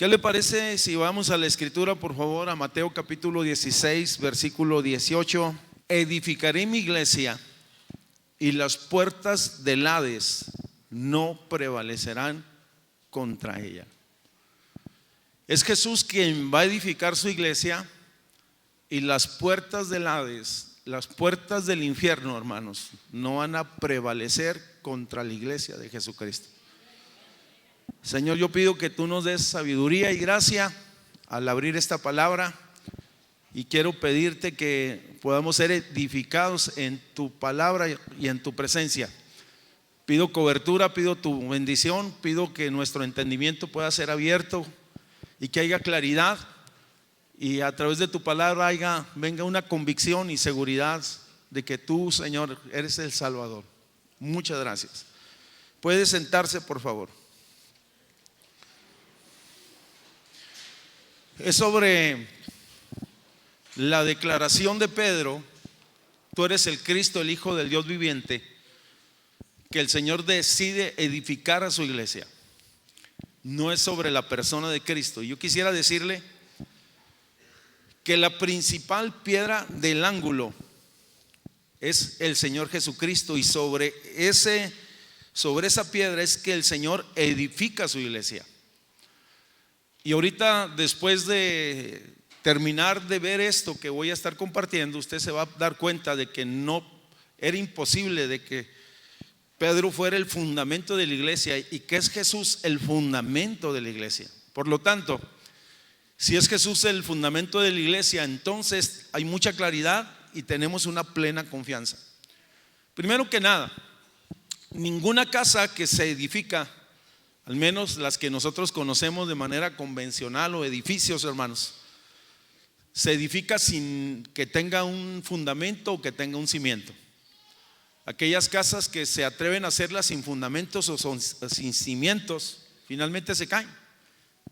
¿Qué le parece si vamos a la escritura, por favor, a Mateo capítulo 16, versículo 18? Edificaré mi iglesia y las puertas del Hades no prevalecerán contra ella. Es Jesús quien va a edificar su iglesia y las puertas del Hades, las puertas del infierno, hermanos, no van a prevalecer contra la iglesia de Jesucristo. Señor, yo pido que tú nos des sabiduría y gracia al abrir esta palabra, y quiero pedirte que podamos ser edificados en tu palabra y en tu presencia. Pido cobertura, pido tu bendición, pido que nuestro entendimiento pueda ser abierto y que haya claridad, y a través de tu palabra venga una convicción y seguridad de que tú, Señor, eres el Salvador. Muchas gracias. Puede sentarse, por favor. Es sobre la declaración de Pedro: tú eres el Cristo, el Hijo del Dios viviente, que el Señor decide edificar a su iglesia. No es sobre la persona de Cristo. Yo quisiera decirle que la principal piedra del ángulo es el Señor Jesucristo, y sobre esa piedra es que el Señor edifica su iglesia. Y ahorita, después de terminar de ver esto que voy a estar compartiendo, usted se va a dar cuenta de que no era imposible de que Pedro fuera el fundamento de la iglesia, y que es Jesús el fundamento de la iglesia. Por lo tanto, si es Jesús el fundamento de la iglesia, entonces hay mucha claridad y tenemos una plena confianza. Primero que nada, ninguna casa que se edifica, al menos las que nosotros conocemos de manera convencional, o edificios, hermanos, se edifica sin que tenga un fundamento o que tenga un cimiento. Aquellas casas que se atreven a hacerlas sin fundamentos o sin cimientos, finalmente se caen.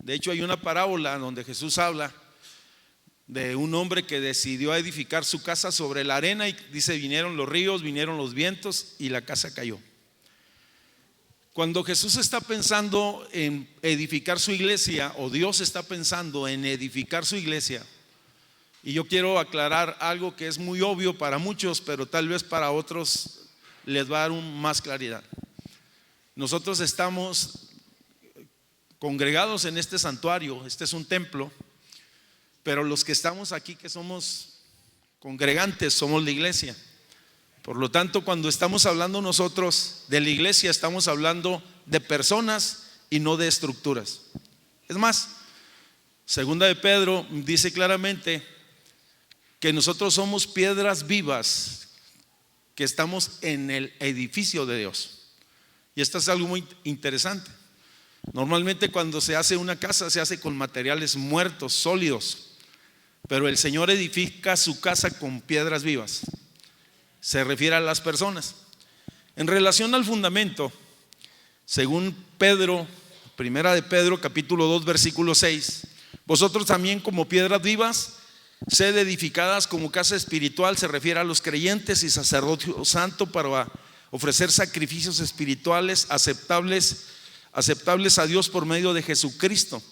De hecho, hay una parábola donde Jesús habla de un hombre que decidió edificar su casa sobre la arena, y dice: vinieron los ríos, vinieron los vientos y la casa cayó. Cuando Jesús está pensando en edificar su iglesia, o Dios está pensando en edificar su iglesia, y yo quiero aclarar algo que es muy obvio para muchos, pero tal vez para otros les va a dar más claridad. Nosotros estamos congregados en este santuario, este es un templo, pero los que estamos aquí, que somos congregantes, somos la iglesia. Por lo tanto, cuando estamos hablando nosotros de la iglesia, estamos hablando de personas y no de estructuras. Es más, segunda de Pedro dice claramente que nosotros somos piedras vivas que estamos en el edificio de Dios. Y esto es algo muy interesante. Normalmente cuando se hace una casa, se hace con materiales muertos, sólidos, pero el Señor edifica su casa con piedras vivas. Se refiere a las personas. En relación al fundamento, según Pedro, primera de Pedro capítulo 2 versículo 6: vosotros también, como piedras vivas, sed edificadas como casa espiritual. Se refiere a los creyentes y sacerdocio santo para ofrecer sacrificios espirituales aceptables a Dios por medio de Jesucristo.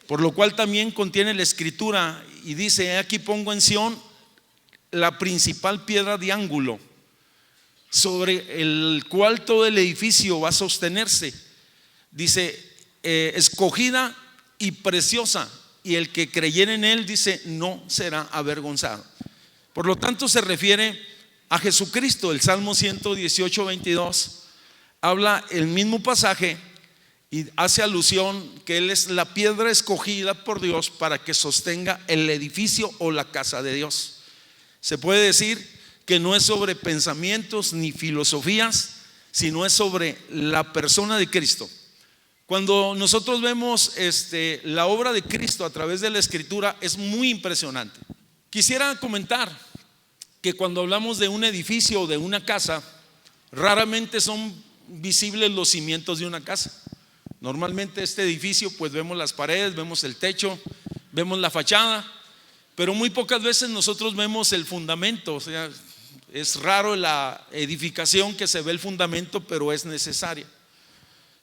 Por lo cual también contiene la escritura y dice: aquí pongo en Sión la principal piedra de ángulo, sobre el cual todo el edificio va a sostenerse. Dice: escogida y preciosa, y el que creyere en él, dice, no será avergonzado. Por lo tanto, se refiere a Jesucristo. El Salmo 118, 22 habla el mismo pasaje y hace alusión que Él es la piedra escogida por Dios para que sostenga el edificio o la casa de Dios. Se puede decir que no es sobre pensamientos ni filosofías, sino es sobre la persona de Cristo. Cuando nosotros vemos la obra de Cristo a través de la Escritura, es muy impresionante. Quisiera comentar que cuando hablamos de un edificio o de una casa, raramente son visibles los cimientos de una casa. Normalmente este edificio, pues vemos las paredes, vemos el techo, vemos la fachada, pero muy pocas veces nosotros vemos el fundamento. O sea, es raro la edificación que se ve el fundamento, pero es necesaria.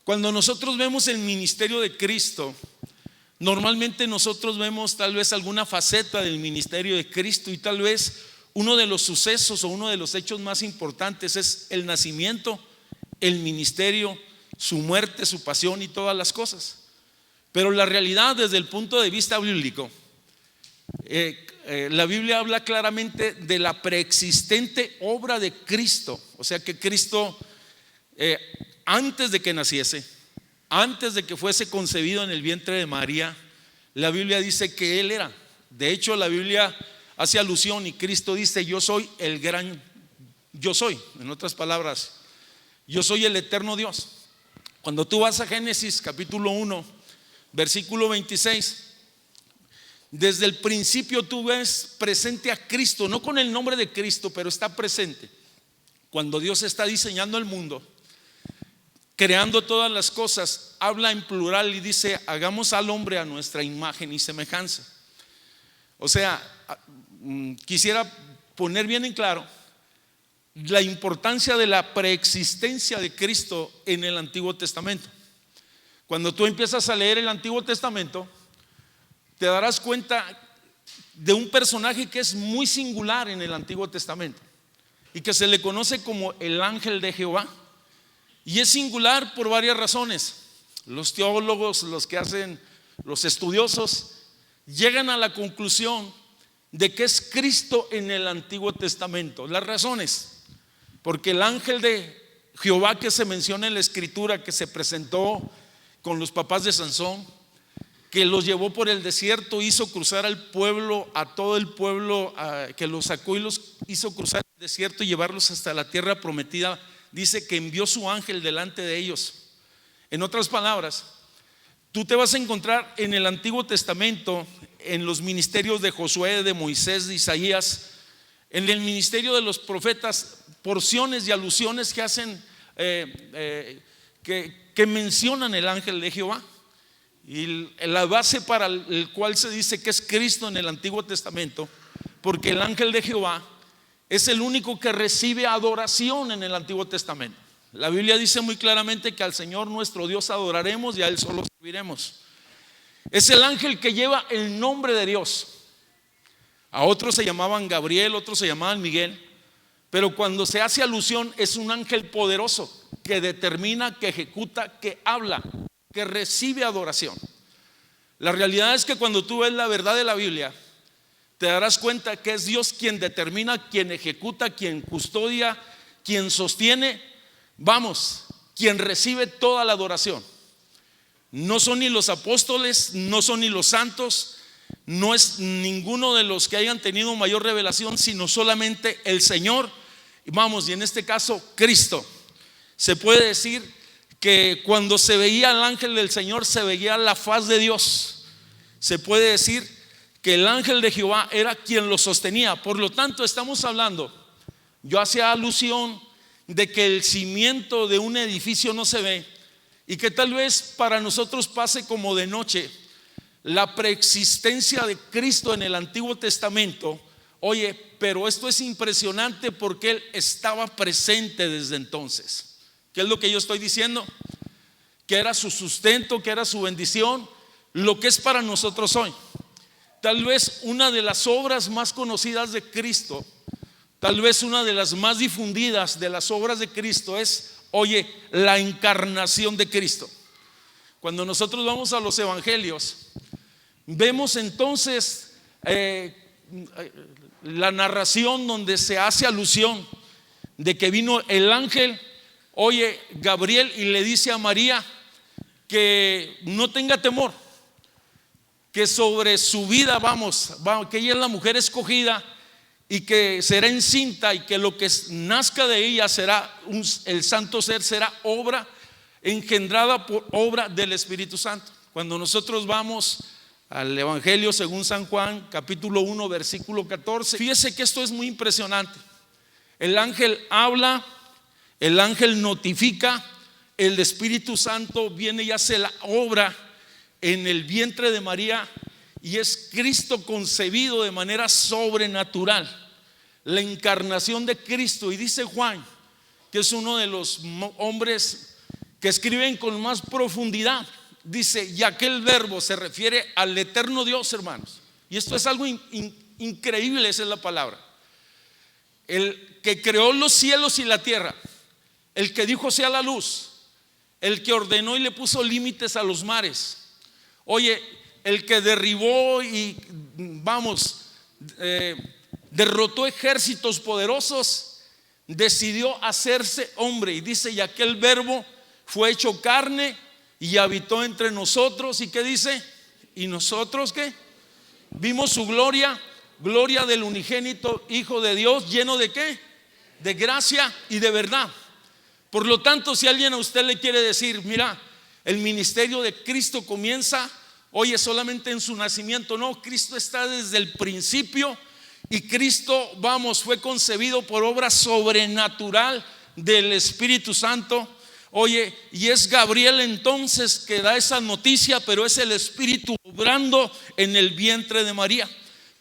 Cuando nosotros vemos el ministerio de Cristo, Normalmente nosotros vemos tal vez alguna faceta del ministerio de Cristo, y tal vez uno de los sucesos o uno de los hechos más importantes es el nacimiento, el ministerio, su muerte, su pasión y todas las cosas. Pero la realidad, desde el punto de vista bíblico, la Biblia habla claramente de la preexistente obra de Cristo. O sea que Cristo, antes de que naciese, antes de que fuese concebido en el vientre de María, la Biblia dice que Él era. De hecho, la Biblia hace alusión y Cristo dice: yo soy el gran yo soy. En otras palabras, yo soy el eterno Dios. Cuando tú vas a Génesis capítulo 1, versículo 26, desde el principio tú ves presente a Cristo, no con el nombre de Cristo, pero está presente. Cuando Dios está diseñando el mundo, creando todas las cosas, habla en plural y dice: hagamos al hombre a nuestra imagen y semejanza. O sea, quisiera poner bien en claro la importancia de la preexistencia de Cristo en el Antiguo Testamento. Cuando tú empiezas a leer el Antiguo Testamento, te darás cuenta de un personaje que es muy singular en el Antiguo Testamento y que se le conoce como el ángel de Jehová. Y es singular por varias razones. Los teólogos, los estudiosos, llegan a la conclusión de que es Cristo en el Antiguo Testamento. Las razones: porque el ángel de Jehová que se menciona en la Escritura, que se presentó con los papás de Sansón, que los llevó por el desierto, hizo cruzar al pueblo, a todo el pueblo, que los sacó y los hizo cruzar el desierto y llevarlos hasta la tierra prometida, dice que envió su ángel delante de ellos. En otras palabras, tú te vas a encontrar en el Antiguo Testamento, en los ministerios de Josué, de Moisés, de Isaías, en el ministerio de los profetas, porciones y alusiones que hacen, que mencionan el ángel de Jehová. Y la base para el cual se dice que es Cristo en el Antiguo Testamento, porque el ángel de Jehová es el único que recibe adoración en el Antiguo Testamento. La Biblia dice muy claramente que al Señor nuestro Dios adoraremos y a Él solo serviremos. Es el ángel que lleva el nombre de Dios. A otros se llamaban Gabriel, otros se llamaban Miguel, pero cuando se hace alusión es un ángel poderoso que determina, que ejecuta, que habla, que recibe adoración. La realidad es que cuando tú ves la verdad de la Biblia, te darás cuenta que es Dios quien determina, quien ejecuta, quien custodia, quien sostiene, quien recibe toda la adoración. No son ni los apóstoles, no son ni los santos, no es ninguno de los que hayan tenido mayor revelación, sino solamente el Señor, y en este caso Cristo. Se puede decir que cuando se veía al ángel del Señor se veía la faz de Dios. Se puede decir que el ángel de Jehová era quien lo sostenía. Por lo tanto, estamos hablando, yo hacía alusión de que el cimiento de un edificio no se ve, y que tal vez para nosotros pase como de noche la preexistencia de Cristo en el Antiguo Testamento. Oye, pero esto es impresionante porque Él estaba presente desde entonces. ¿Qué es lo que yo estoy diciendo? Que era su sustento, que era su bendición, lo que es para nosotros hoy. Tal vez una de las obras más conocidas de Cristo, tal vez una de las más difundidas de las obras de Cristo es, la encarnación de Cristo. Cuando nosotros vamos a los evangelios, vemos entonces la narración donde se hace alusión de que vino el ángel, Gabriel, y le dice a María que no tenga temor, que sobre su vida que ella es la mujer escogida y que será encinta, y que lo que nazca de ella será el santo ser, será obra engendrada por obra del Espíritu Santo. Cuando nosotros vamos al Evangelio según San Juan, capítulo 1, versículo 14, fíjese que esto es muy impresionante. El ángel habla, el ángel notifica, el Espíritu Santo viene y hace la obra en el vientre de María, y es Cristo concebido de manera sobrenatural, la encarnación de Cristo. Y dice Juan, que es uno de los hombres que escriben con más profundidad dice, y aquel verbo se refiere al eterno Dios, hermanos. Y esto es algo increíble, esa es la palabra. El que creó los cielos y la tierra, el que dijo sea la luz, el que ordenó y le puso límites a los mares. Oye, el que derribó y derrotó ejércitos poderosos, decidió hacerse hombre. Y dice, y aquel verbo fue hecho carne y habitó entre nosotros. ¿Y qué dice? ¿Y nosotros qué? Vimos su gloria, gloria del unigénito Hijo de Dios, lleno de ¿qué? De gracia y de verdad. Por lo tanto, si alguien a usted le quiere decir, mira, el ministerio de Cristo comienza, oye, solamente en su nacimiento. No, Cristo está desde el principio. Y Cristo, fue concebido por obra sobrenatural del Espíritu Santo. Oye, y es Gabriel entonces que da esa noticia, pero es el Espíritu obrando en el vientre de María.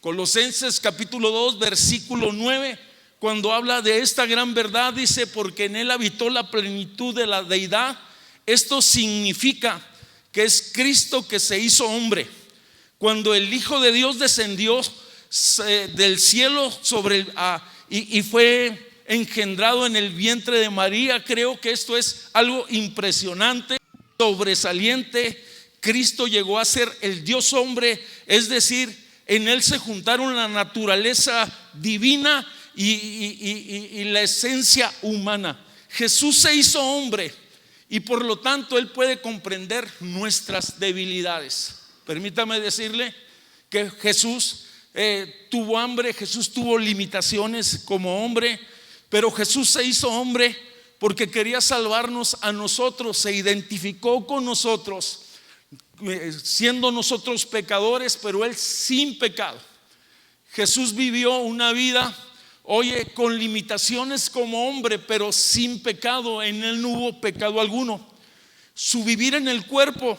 Colosenses capítulo 2 versículo 9, cuando habla de esta gran verdad, dice, porque en él habitó la plenitud de la deidad. Esto significa que es Cristo que se hizo hombre. Cuando el Hijo de Dios descendió del cielo y fue engendrado en el vientre de María, creo que esto es algo impresionante, sobresaliente. Cristo llegó a ser el Dios hombre, es decir, en él se juntaron la naturaleza divina y la esencia humana. Jesús se hizo hombre y por lo tanto él puede comprender nuestras debilidades. Permítame decirle que Jesús tuvo hambre, Jesús tuvo limitaciones como hombre, pero Jesús se hizo hombre porque quería salvarnos a nosotros, se identificó con nosotros, siendo nosotros pecadores, pero él sin pecado. Jesús vivió una vida, oye, con limitaciones como hombre, pero sin pecado. En él no hubo pecado alguno. Su vivir en el cuerpo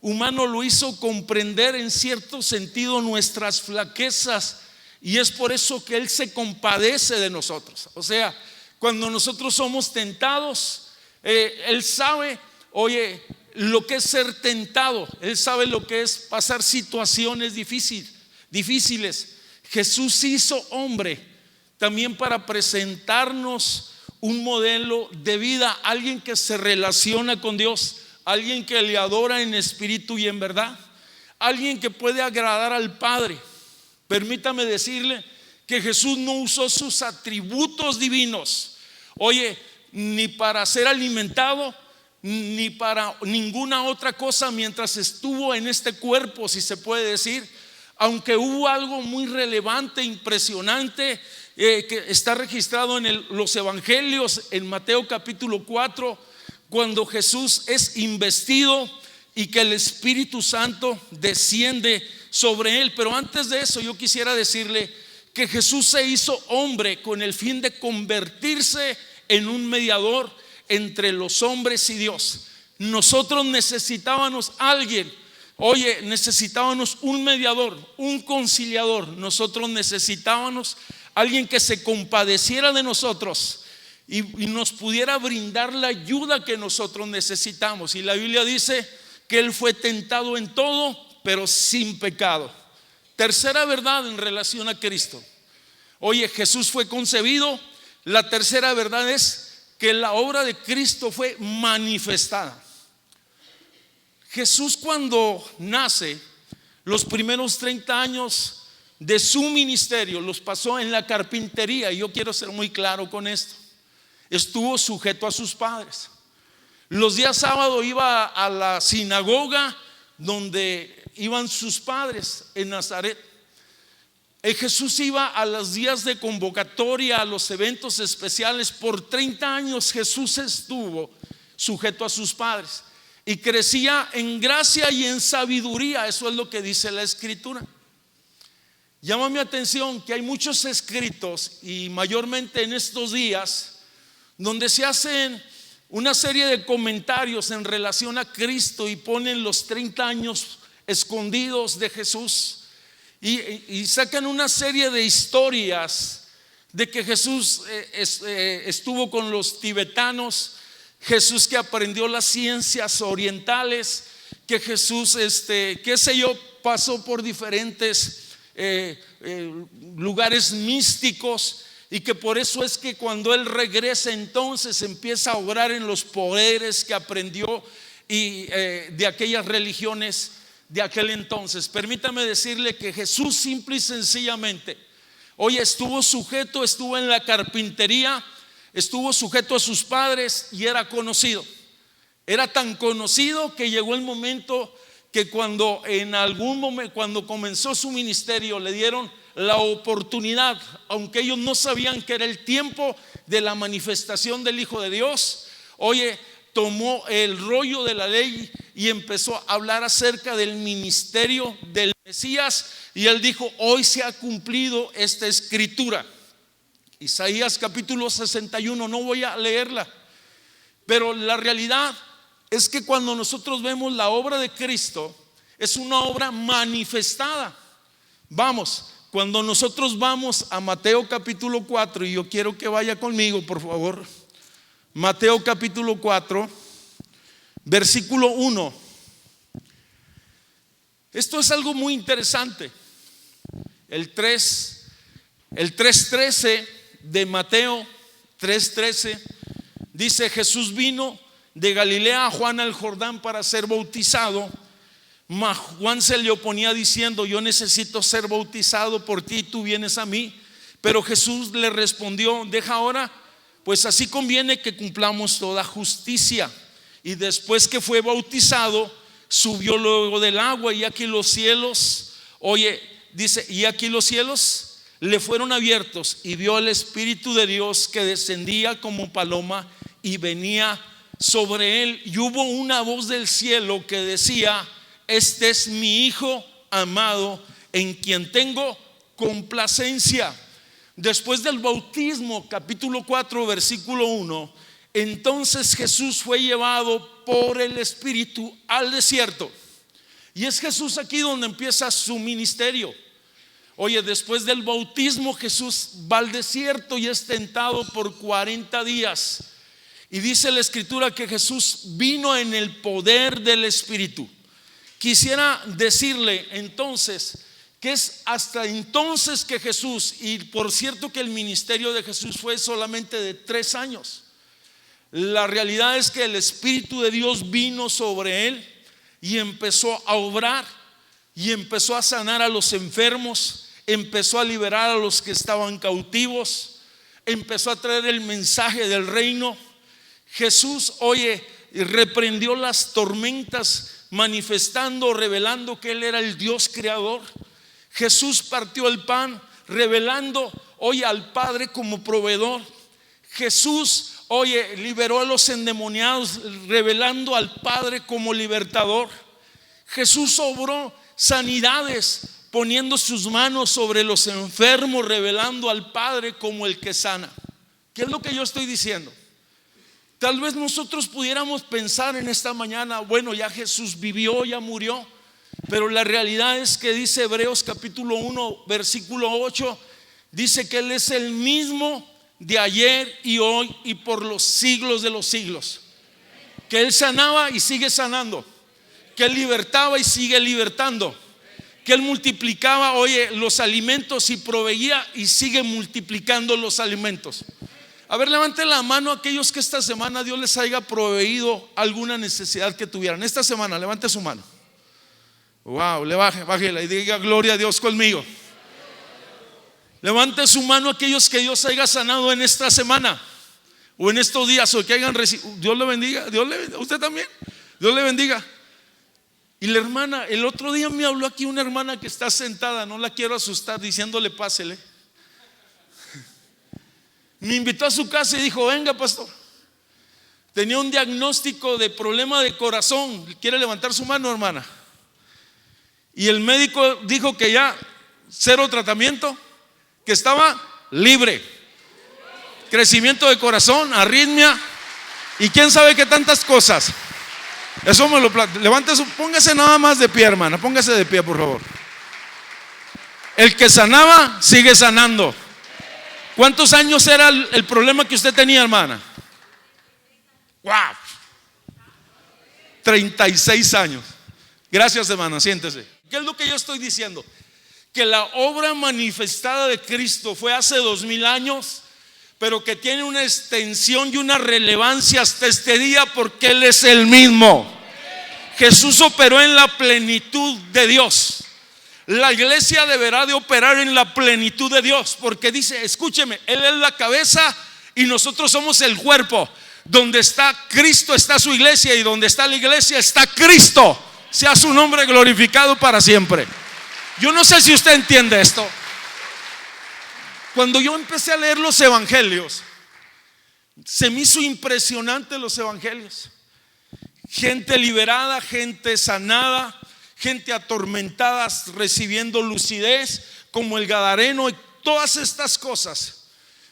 humano lo hizo comprender en cierto sentido nuestras flaquezas, y es por eso que él se compadece de nosotros. O sea, cuando nosotros somos tentados, él sabe, oye, lo que es ser tentado. Él sabe lo que es pasar situaciones difíciles. Jesús hizo hombre también para presentarnos un modelo de vida, alguien que se relaciona con Dios, alguien que le adora en espíritu y en verdad, alguien que puede agradar al Padre. Permítame decirle que Jesús no usó sus atributos divinos, oye, ni para ser alimentado, ni para ninguna otra cosa mientras estuvo en este cuerpo, si se puede decir. Aunque hubo algo muy relevante, impresionante, que está registrado en los evangelios, en Mateo capítulo 4, cuando Jesús es investido y que el Espíritu Santo desciende sobre él. Pero antes de eso yo quisiera decirle que Jesús se hizo hombre con el fin de convertirse en un mediador entre los hombres y Dios. Nosotros necesitábamos alguien, oye, necesitábamos un mediador, un conciliador. Nosotros necesitábamos alguien que se compadeciera de nosotros y nos pudiera brindar la ayuda que nosotros necesitamos. Y la Biblia dice que él fue tentado en todo, pero sin pecado. Tercera verdad en relación a Cristo. Oye, Jesús fue concebido. La tercera verdad es que la obra de Cristo fue manifestada. Jesús, cuando nace, los primeros 30 años de su ministerio los pasó en la carpintería. Y yo quiero ser muy claro con esto. Estuvo sujeto a sus padres. Los días sábados iba a la sinagoga donde iban sus padres en Nazaret. Jesús iba a los días de convocatoria, a los eventos especiales. Por 30 años Jesús estuvo sujeto a sus padres y crecía en gracia y en sabiduría. Eso es lo que dice la Escritura. Llama mi atención que hay muchos escritos, y mayormente en estos días, donde se hacen una serie de comentarios en relación a Cristo y ponen los 30 años escondidos de Jesús. Y sacan una serie de historias de que Jesús estuvo con los tibetanos, Jesús que aprendió las ciencias orientales, que Jesús, qué sé yo, pasó por diferentes lugares místicos, y que por eso es que cuando Él regresa entonces empieza a obrar en los poderes que aprendió y de aquellas religiones de aquel entonces. Permítame decirle que Jesús simple y sencillamente, oye, estuvo en la carpintería, estuvo sujeto a sus padres y era conocido. Era tan conocido que llegó el momento que cuando en algún momento, cuando comenzó su ministerio, le dieron la oportunidad, aunque ellos no sabían que era el tiempo de la manifestación del Hijo de Dios, oye, tomó el rollo de la ley y empezó a hablar acerca del ministerio del Mesías, y él dijo: hoy se ha cumplido esta escritura. Isaías capítulo 61, no voy a leerla, pero la realidad es que cuando nosotros vemos la obra de Cristo, es una obra manifestada. Vamos, cuando nosotros vamos a Mateo capítulo 4, y yo quiero que vaya conmigo, por favor. Mateo capítulo 4, versículo 1. Esto es algo muy interesante. El 3:13 de Mateo 3:13 dice: Jesús vino de Galilea a Juan al Jordán para ser bautizado, mas Juan se le oponía diciendo: yo necesito ser bautizado por ti, tú vienes a mí. Pero Jesús le respondió: deja ahora, pues así conviene que cumplamos toda justicia. Y después que fue bautizado, subió luego del agua, y aquí los cielos, oye, dice, y aquí los cielos le fueron abiertos, y vio el Espíritu de Dios que descendía como paloma y venía sobre él. Y hubo una voz del cielo que decía: este es mi Hijo amado, en quien tengo complacencia. Después del bautismo, capítulo 4, versículo 1, entonces Jesús fue llevado por el Espíritu al desierto. Y es Jesús aquí donde empieza su ministerio. Oye, después del bautismo, Jesús va al desierto y es tentado por 40 días. Y dice la Escritura que Jesús vino en el poder del Espíritu. Quisiera decirle entonces que es hasta entonces que Jesús, y por cierto que el ministerio de Jesús fue solamente de 3 años. La realidad es que el Espíritu de Dios vino sobre él y empezó a obrar, y empezó a sanar a los enfermos, empezó a liberar a los que estaban cautivos, empezó a traer el mensaje del reino. Jesús, oye, reprendió las tormentas, manifestando, revelando que él era el Dios creador. Jesús partió el pan, revelando, oye, al Padre como proveedor. Jesús, oye, liberó a los endemoniados, revelando al Padre como libertador. Jesús obró sanidades, poniendo sus manos sobre los enfermos, revelando al Padre como el que sana. ¿Qué es lo que yo estoy diciendo? Tal vez nosotros pudiéramos pensar en esta mañana: bueno, ya Jesús vivió, ya murió. Pero la realidad es que dice Hebreos capítulo 1, versículo 8, dice que Él es el mismo de ayer y hoy y por los siglos de los siglos. Que Él sanaba y sigue sanando, que Él libertaba y sigue libertando, que Él multiplicaba, oye, los alimentos y proveía y sigue multiplicando los alimentos. A ver, levanten la mano aquellos que esta semana Dios les haya proveído alguna necesidad que tuvieran. Esta semana, levante su mano. Wow, bájela y diga: gloria a Dios conmigo. Levante su mano aquellos que Dios haya sanado en esta semana o en estos días, o que hayan recibido. Dios le bendiga, usted también, Dios le bendiga. Y la hermana, el otro día me habló aquí una hermana que está sentada, no la quiero asustar diciéndole pásele. Me invitó a su casa y dijo: venga, pastor. Tenía un diagnóstico de problema de corazón. ¿Quiere levantar su mano, hermana? Y el médico dijo que ya 0 tratamiento, que estaba libre. Crecimiento de corazón, arritmia y quién sabe qué tantas cosas. Eso me lo levante, póngase nada más de pie, hermana, póngase de pie, por favor. El que sanaba sigue sanando. ¿Cuántos años era el problema que usted tenía, hermana? Wow, 36 años. Gracias, hermana, siéntese. ¿Qué es lo que yo estoy diciendo? Que la obra manifestada de Cristo fue hace 2000 años, pero que tiene una extensión y una relevancia hasta este día, porque Él es el mismo. Jesús operó en la plenitud de Dios. La iglesia deberá de operar en la plenitud de Dios, porque dice, escúcheme, Él es la cabeza y nosotros somos el cuerpo. Donde está Cristo está su iglesia, y donde está la iglesia está Cristo. Sea su nombre glorificado para siempre. Yo no sé si usted entiende esto. Cuando yo empecé a leer los evangelios, se me hizo impresionante los evangelios. Gente liberada, gente sanada, gente atormentada recibiendo lucidez, como el Gadareno, y todas estas cosas.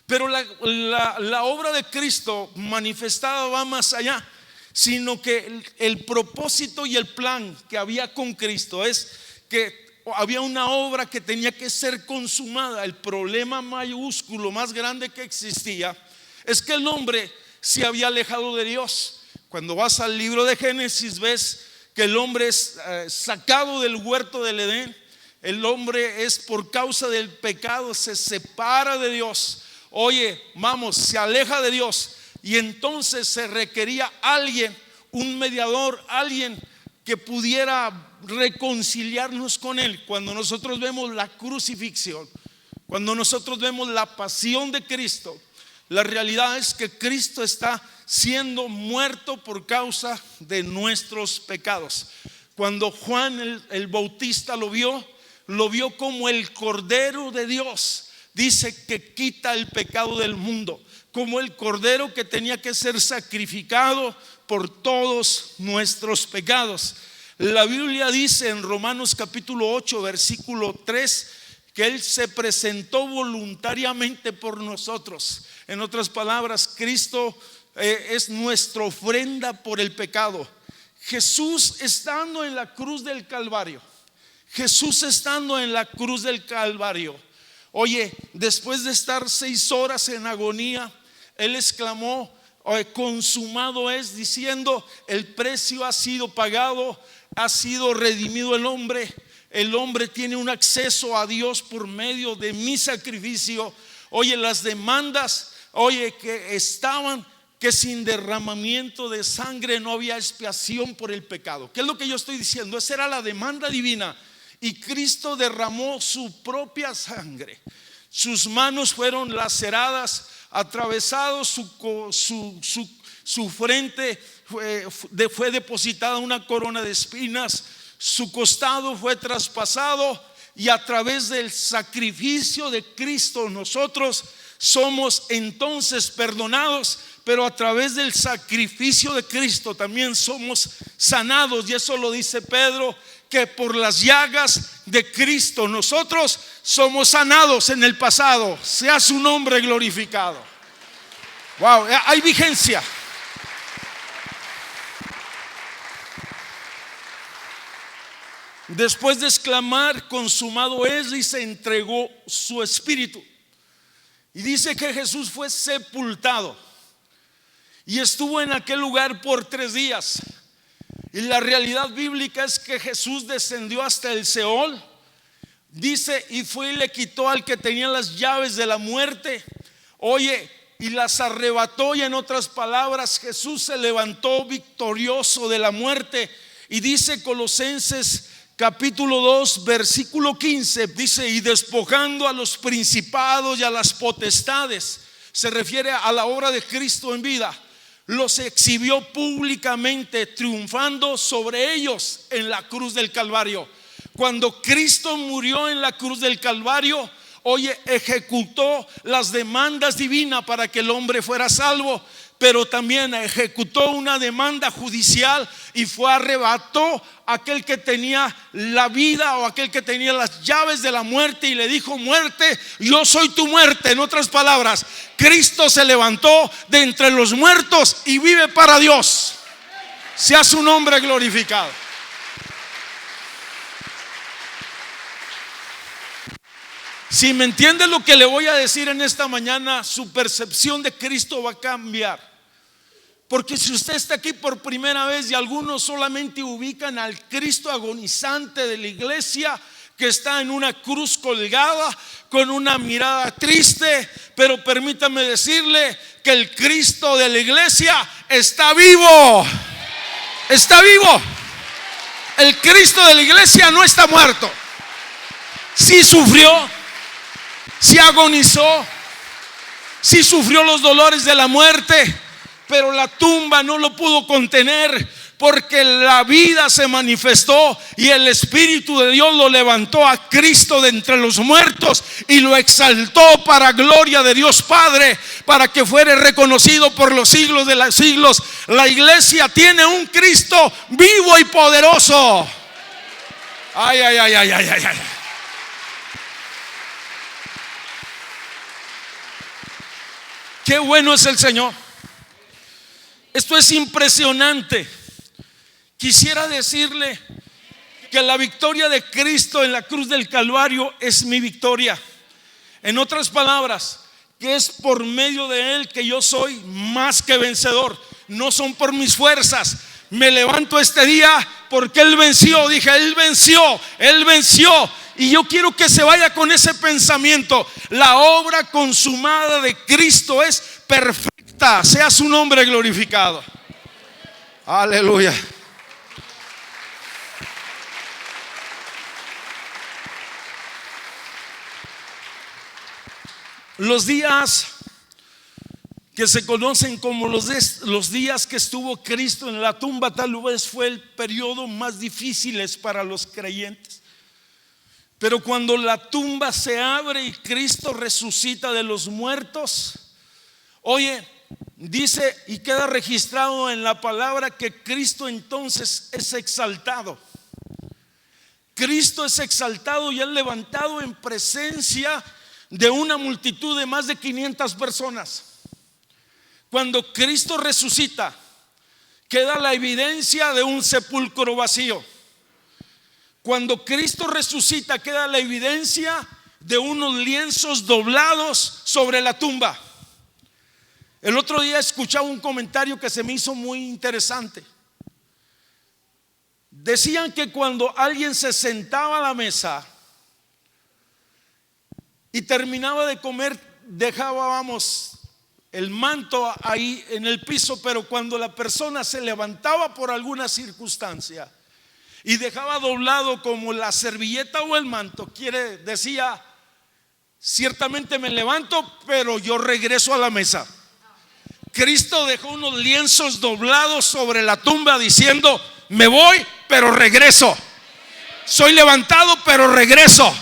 Pero la obra de Cristo manifestada va más allá, sino que el propósito y el plan que había con Cristo es que había una obra que tenía que ser consumada. El problema mayúsculo más grande que existía es que el hombre se había alejado de Dios. Cuando vas al libro de Génesis, ves que el hombre es sacado del huerto del Edén. El hombre es, por causa del pecado, se separa de Dios. Oye, vamos, se aleja de Dios. Y entonces se requería alguien, un mediador, alguien que pudiera reconciliarnos con Él. Cuando nosotros vemos la crucifixión, cuando nosotros vemos la pasión de Cristo, la realidad es que Cristo está siendo muerto por causa de nuestros pecados. Cuando Juan el Bautista lo vio como el Cordero de Dios. Dice que quita el pecado del mundo, como el Cordero que tenía que ser sacrificado por todos nuestros pecados. La Biblia dice en Romanos capítulo 8 versículo 3 que Él se presentó voluntariamente por nosotros. En otras palabras, Cristo es nuestra ofrenda por el pecado. Jesús estando en la cruz del Calvario, oye, después de estar 6 horas en agonía, Él exclamó, consumado es, diciendo, el precio ha sido pagado, ha sido redimido el hombre. El hombre tiene un acceso a Dios por medio de mi sacrificio. Oye, las demandas, que estaban, que sin derramamiento de sangre no había expiación por el pecado. ¿Qué es lo que yo estoy diciendo? Esa era la demanda divina. Y Cristo derramó su propia sangre. Sus manos fueron laceradas, atravesados, su frente fue depositada una corona de espinas, su costado fue traspasado, y a través del sacrificio de Cristo nosotros somos entonces perdonados. Pero a través del sacrificio de Cristo también somos sanados. Y eso lo dice Pedro, que por las llagas de Cristo nosotros somos sanados en el pasado. Sea su nombre glorificado. Wow, hay vigencia. Después de exclamar, consumado es, y se entregó su espíritu. Y dice que Jesús fue sepultado y estuvo en aquel lugar por 3 días. Y la realidad bíblica es que Jesús descendió hasta el Seol. Dice, y fue y le quitó al que tenía las llaves de la muerte. Oye, y las arrebató. Y en otras palabras, Jesús se levantó victorioso de la muerte. Y dice Colosenses capítulo 2 versículo 15, dice, y despojando a los principados y a las potestades. Se refiere a la obra de Cristo en vida. Los exhibió públicamente, triunfando sobre ellos en la cruz del Calvario. Cuando Cristo murió en la cruz del Calvario, oye, ejecutó las demandas divinas para que el hombre fuera salvo, pero también ejecutó una demanda judicial y arrebató a aquel que tenía la vida, o aquel que tenía las llaves de la muerte, y le dijo: muerte, yo soy tu muerte. En otras palabras, Cristo se levantó de entre los muertos y vive para Dios. Sea su nombre glorificado. Si me entiende lo que le voy a decir en esta mañana, su percepción de Cristo va a cambiar. Porque si usted está aquí por primera vez y algunos solamente ubican al Cristo agonizante de la iglesia, que está en una cruz colgada con una mirada triste, pero permítame decirle que el Cristo de la iglesia está vivo. Está vivo. El Cristo de la iglesia no está muerto. Sí sufrió, sí agonizó, sí sufrió los dolores de la muerte, pero la tumba no lo pudo contener, porque la vida se manifestó y el Espíritu de Dios lo levantó a Cristo de entre los muertos y lo exaltó para gloria de Dios Padre, para que fuere reconocido por los siglos de los siglos. La iglesia tiene un Cristo vivo y poderoso. Ay, ay, ay, ay, ay, ay, ay. Qué bueno es el Señor. Esto es impresionante. Quisiera decirle que la victoria de Cristo en la cruz del Calvario es mi victoria. En otras palabras, que es por medio de Él que yo soy más que vencedor. No son por mis fuerzas. Me levanto este día porque Él venció. Dije, Él venció, Él venció. Y yo quiero que se vaya con ese pensamiento. La obra consumada de Cristo es perfecta. Sea su nombre glorificado. Aleluya. Los días que se conocen como los días que estuvo Cristo en la tumba, tal vez fue el periodo más difícil para los creyentes. Pero cuando la tumba se abre y Cristo resucita de los muertos, oye, dice y queda registrado en la palabra que Cristo entonces es exaltado. Cristo es exaltado y es levantado en presencia de una multitud de más de 500 personas. Cuando Cristo resucita, queda la evidencia de un sepulcro vacío. Cuando Cristo resucita, queda la evidencia de unos lienzos doblados sobre la tumba. El otro día escuchaba un comentario que se me hizo muy interesante. Decían que cuando alguien se sentaba a la mesa y terminaba de comer, dejaba, el manto ahí en el piso, pero cuando la persona se levantaba por alguna circunstancia y dejaba doblado como la servilleta o el manto, decía, ciertamente me levanto, pero yo regreso a la mesa. Cristo dejó unos lienzos doblados sobre la tumba diciendo, me voy, pero regreso. Soy levantado, pero regreso.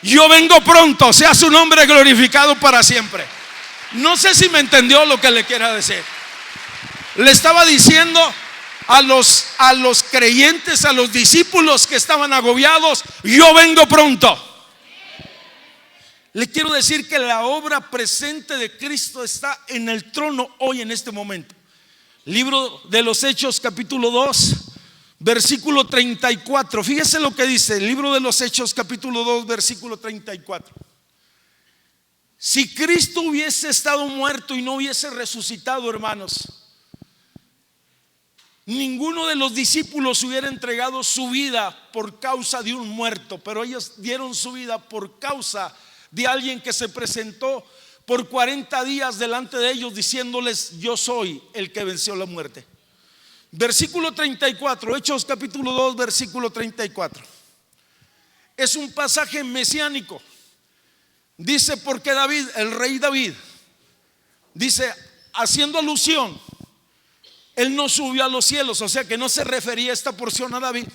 Yo vengo pronto, sea su nombre glorificado para siempre. No sé si me entendió lo que le quiera decir. Le estaba diciendo a los creyentes, a los discípulos que estaban agobiados, yo vengo pronto. Le quiero decir que la obra presente de Cristo está en el trono hoy, en este momento. Libro de los Hechos, capítulo 2, versículo 34. Fíjese lo que dice el libro de los Hechos, capítulo 2, versículo 34. Si Cristo hubiese estado muerto y no hubiese resucitado, hermanos, ninguno de los discípulos hubiera entregado su vida por causa de un muerto, pero ellos dieron su vida por causa de alguien que se presentó por 40 días delante de ellos diciéndoles, yo soy el que venció la muerte. Versículo 34, Hechos capítulo 2, versículo 34. Es un pasaje mesiánico. Dice, porque David, el rey David, dice, haciendo alusión, él no subió a los cielos, o sea que no se refería esta porción a David,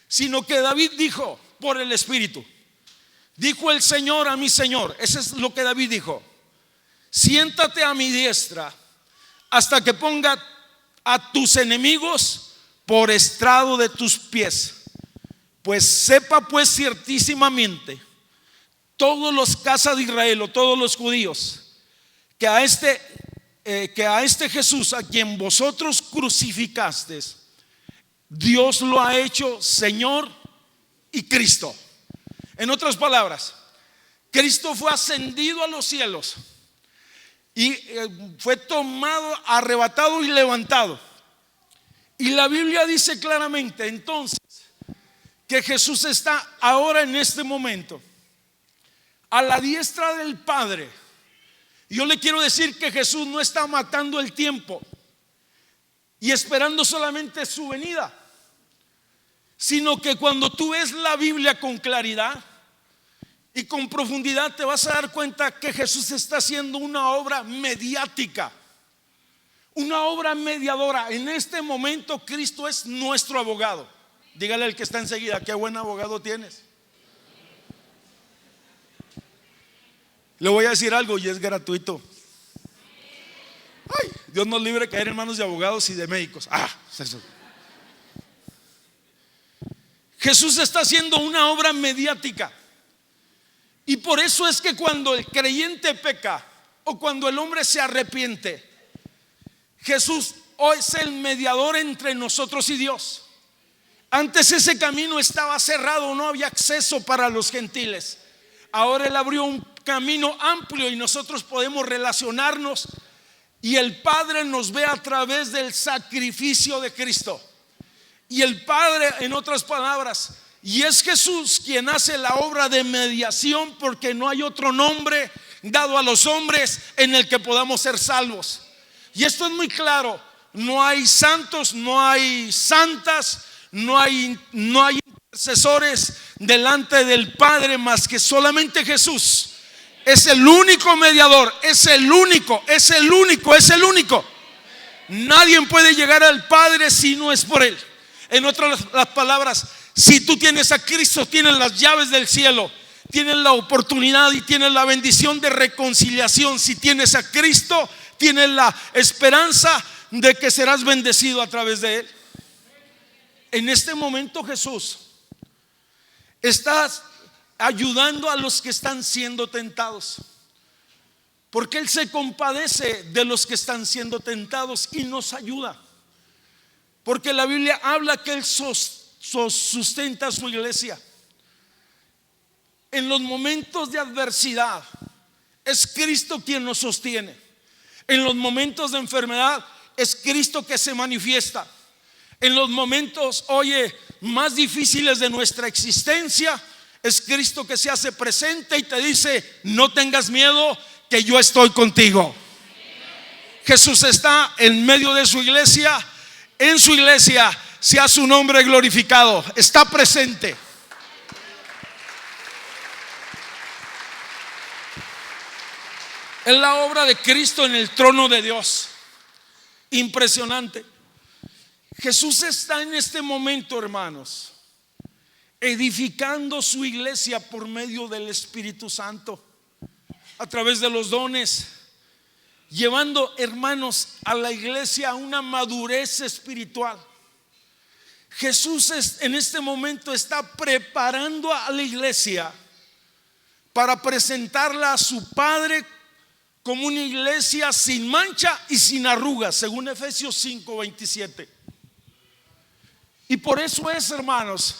sino que David dijo por el Espíritu, dijo el Señor a mi Señor, eso es lo que David dijo, siéntate a mi diestra hasta que ponga a tus enemigos por estrado de tus pies. Pues sepa pues ciertísimamente todos los casas de Israel o todos los judíos que a este Jesús a quien vosotros crucificasteis, Dios lo ha hecho Señor y Cristo. En otras palabras, Cristo fue ascendido a los cielos y fue tomado, arrebatado y levantado. Y la Biblia dice claramente entonces que Jesús está ahora en este momento a la diestra del Padre. Yo le quiero decir que Jesús no está matando el tiempo y esperando solamente su venida, sino que cuando tú ves la Biblia con claridad y con profundidad, te vas a dar cuenta que Jesús está haciendo una obra mediática, una obra mediadora. En este momento Cristo es nuestro abogado. Dígale al que está enseguida: qué buen abogado tienes. Le voy a decir algo y es gratuito. Ay, Dios nos libre de caer en manos de abogados y de médicos. Eso. Jesús está haciendo una obra mediática. Y por eso es que cuando el creyente peca o cuando el hombre se arrepiente, Jesús hoy es el mediador entre nosotros y Dios. Antes ese camino estaba cerrado, no había acceso para los gentiles. Ahora Él abrió un camino amplio y nosotros podemos relacionarnos, y el Padre nos ve a través del sacrificio de Cristo. Y el Padre, en otras palabras, y es Jesús quien hace la obra de mediación, porque no hay otro nombre dado a los hombres en el que podamos ser salvos. Y esto es muy claro: no hay santos, no hay santas, no hay intercesores delante del Padre más que solamente Jesús. Es el único mediador, es el único. Nadie puede llegar al Padre si no es por Él. En otras palabras, si tú tienes a Cristo, tienes las llaves del cielo, tienes la oportunidad y tienes la bendición de reconciliación. Si tienes a Cristo, tienes la esperanza de que serás bendecido a través de Él. En este momento Jesús está ayudando a los que están siendo tentados, porque Él se compadece de los que están siendo tentados y nos ayuda, porque la Biblia habla que Él sustenta a su iglesia. En los momentos de adversidad es Cristo quien nos sostiene. En los momentos de enfermedad es Cristo que se manifiesta. En los momentos, más difíciles de nuestra existencia, es Cristo que se hace presente y te dice: no tengas miedo, que yo estoy contigo. Jesús está en medio de su iglesia. En su iglesia sea su nombre glorificado. Está presente. Es la obra de Cristo en el trono de Dios. Impresionante. Jesús está en este momento, hermanos, edificando su iglesia por medio del Espíritu Santo, a través de los dones, llevando, hermanos, a la iglesia a una madurez espiritual. Jesús en este momento está preparando a la iglesia para presentarla a su Padre como una iglesia sin mancha y sin arrugas, según Efesios 5:27. Y por eso es, hermanos,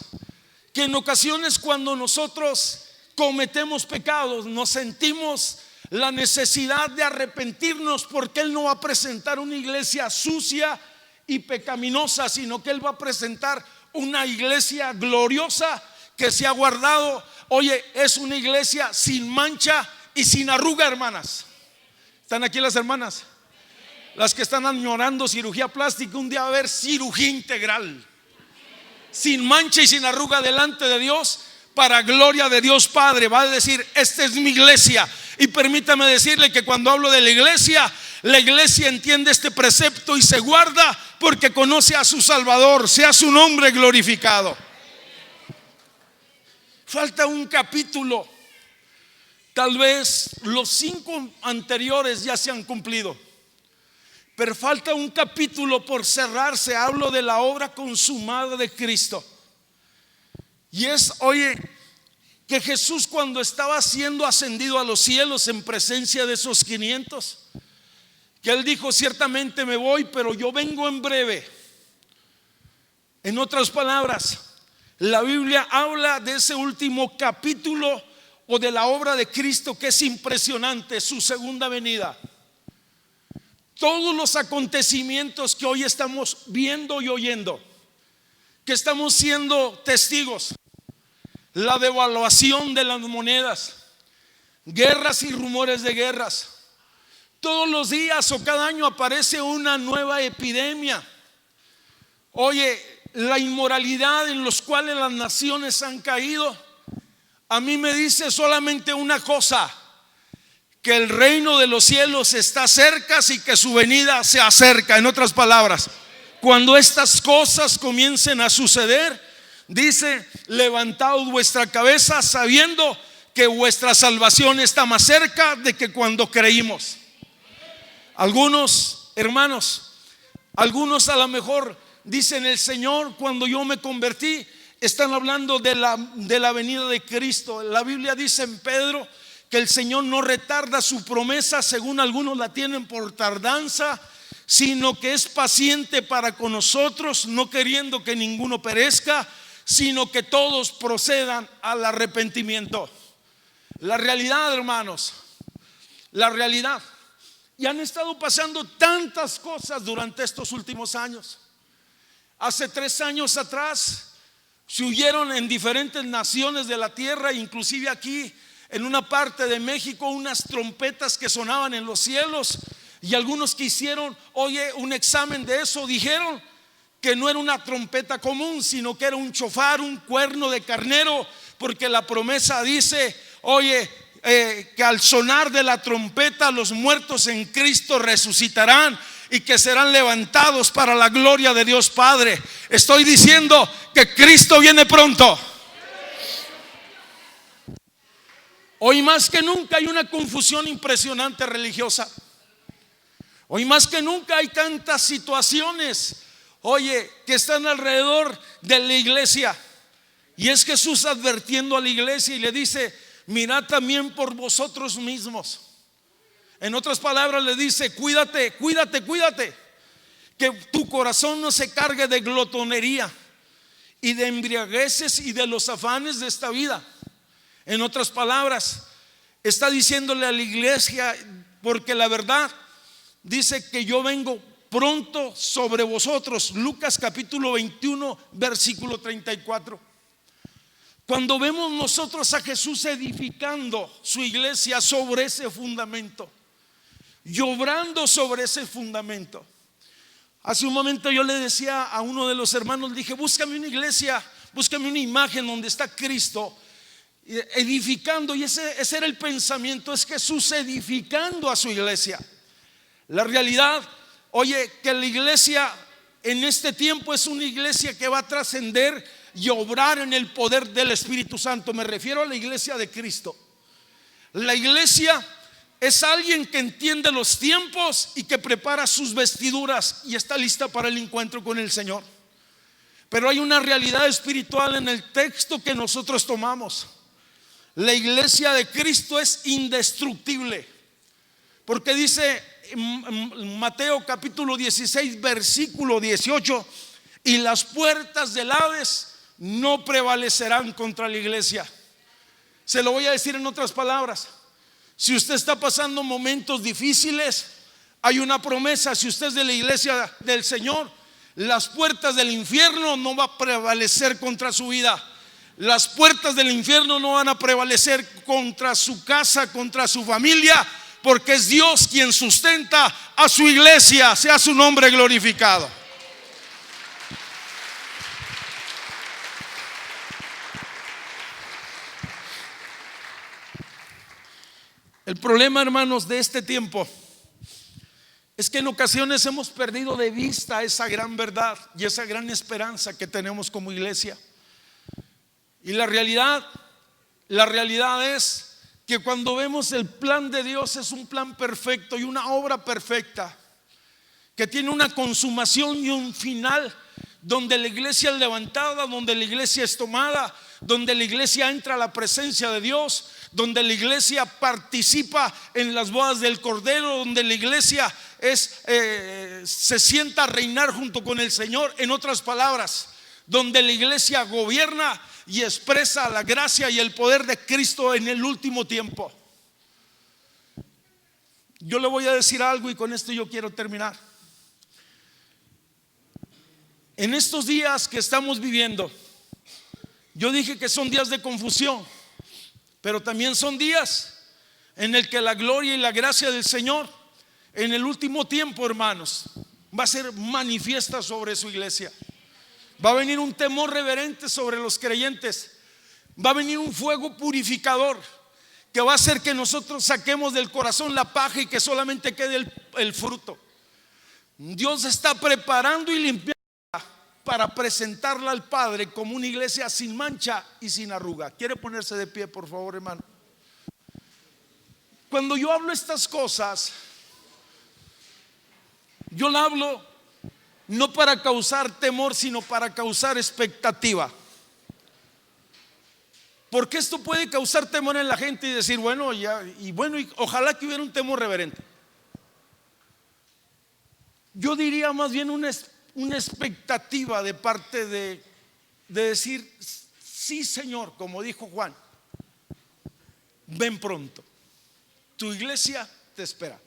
que en ocasiones cuando nosotros cometemos pecados, nos sentimos la necesidad de arrepentirnos, porque Él no va a presentar una iglesia sucia y pecaminosa, sino que Él va a presentar una iglesia gloriosa que se ha guardado. Es una iglesia sin mancha y sin arruga, hermanas. ¿Están aquí las hermanas? Las que están añorando cirugía plástica, un día va a haber cirugía integral, sin mancha y sin arruga delante de Dios, para gloria de Dios Padre. Va a decir: esta es mi iglesia. Y permítame decirle que cuando hablo de la iglesia entiende este precepto y se guarda porque conoce a su Salvador. Sea su nombre glorificado. Falta un capítulo. Tal vez los 5 anteriores ya se han cumplido, pero falta un capítulo por cerrarse. Hablo de la obra consumada de Cristo. Y es, que Jesús, cuando estaba siendo ascendido a los cielos en presencia de esos 500, que Él dijo: ciertamente me voy, pero yo vengo en breve. En otras palabras, la Biblia habla de ese último capítulo o de la obra de Cristo, que es impresionante, su segunda venida. todos los acontecimientos que hoy estamos viendo y oyendo, que estamos siendo testigos, la devaluación de las monedas, guerras y rumores de guerras. Todos los días o cada año aparece una nueva epidemia. Oye, la inmoralidad en los cuales las naciones han caído, a mí me dice solamente una cosa: que el reino de los cielos está cerca y que su venida se acerca. En otras palabras, cuando estas cosas comiencen a suceder, dice: levantaos vuestra cabeza sabiendo que vuestra salvación está más cerca de que cuando creímos. Algunos hermanos, algunos a lo mejor dicen: el Señor, cuando yo me convertí, están hablando de la venida de Cristo. La Biblia dice en Pedro que el Señor no retarda su promesa, según algunos la tienen por tardanza, sino que es paciente para con nosotros, no queriendo que ninguno perezca, sino que todos procedan al arrepentimiento. La realidad, hermanos, la realidad. Y han estado pasando tantas cosas durante estos últimos años. Hace 3 años atrás se huyeron en diferentes naciones de la tierra, inclusive aquí en una parte de México, unas trompetas que sonaban en los cielos. Y algunos que hicieron, un examen de eso, dijeron que no era una trompeta común, sino que era un chofar, un cuerno de carnero, porque la promesa dice, que al sonar de la trompeta los muertos en Cristo resucitarán y que serán levantados para la gloria de Dios Padre. Estoy diciendo que Cristo viene pronto. Hoy más que nunca hay una confusión impresionante religiosa. Hoy más que nunca hay tantas situaciones, que están alrededor de la iglesia. Y es Jesús advirtiendo a la iglesia y le dice: mirad también por vosotros mismos. En otras palabras le dice: cuídate, cuídate, cuídate, que tu corazón no se cargue de glotonería y de embriagueces y de los afanes de esta vida. En otras palabras, está diciéndole a la iglesia, porque la verdad dice que yo vengo pronto sobre vosotros. Lucas capítulo 21 versículo 34. Cuando vemos nosotros a Jesús edificando su iglesia sobre ese fundamento y obrando sobre ese fundamento. Hace un momento yo le decía a uno de los hermanos, dije: búscame una iglesia, búscame una imagen donde está Cristo edificando. Y ese era el pensamiento, es Jesús edificando a su iglesia. La realidad, que la iglesia en este tiempo es una iglesia que va a trascender y obrar en el poder del Espíritu Santo. Me refiero a la iglesia de Cristo. La iglesia es alguien que entiende los tiempos y que prepara sus vestiduras y está lista para el encuentro con el Señor. Pero hay una realidad espiritual en el texto que nosotros tomamos. La iglesia de Cristo es indestructible, porque dice en Mateo capítulo 16 versículo 18: y las puertas del Hades no prevalecerán contra la iglesia. Se lo voy a decir en otras palabras: si usted está pasando momentos difíciles, hay una promesa. Si usted es de la iglesia del Señor, las puertas del infierno no va a prevalecer contra su vida. Las puertas del infierno no van a prevalecer contra su casa, contra su familia, porque es Dios quien sustenta a su iglesia. Sea su nombre glorificado. El problema, hermanos, de este tiempo es que en ocasiones hemos perdido de vista esa gran verdad y esa gran esperanza que tenemos como iglesia. Y la realidad es que cuando vemos el plan de Dios, es un plan perfecto y una obra perfecta que tiene una consumación y un final, donde la iglesia es levantada, donde la iglesia es tomada, donde la iglesia entra a la presencia de Dios, donde la iglesia participa en las bodas del Cordero, donde la iglesia se sienta a reinar junto con el Señor. En otras palabras, donde la iglesia gobierna y expresa la gracia y el poder de Cristo en el último tiempo. Yo le voy a decir algo y con esto yo quiero terminar. En estos días que estamos viviendo, yo dije que son días de confusión, pero también son días en el que la gloria y la gracia del Señor en el último tiempo, hermanos, va a ser manifiesta sobre su iglesia. Va a venir un temor reverente sobre los creyentes. Va a venir un fuego purificador que va a hacer que nosotros saquemos del corazón la paja y que solamente quede el fruto. Dios está preparando y limpiando para presentarla al Padre como una iglesia sin mancha y sin arruga. ¿Quiere ponerse de pie, por favor, hermano? Cuando yo hablo estas cosas, yo la hablo no para causar temor, sino para causar expectativa. Porque esto puede causar temor en la gente y decir, bueno, ya, y ojalá que hubiera un temor reverente. Yo diría más bien una expectativa de parte de decir, sí, Señor, como dijo Juan, ven pronto, tu iglesia te espera.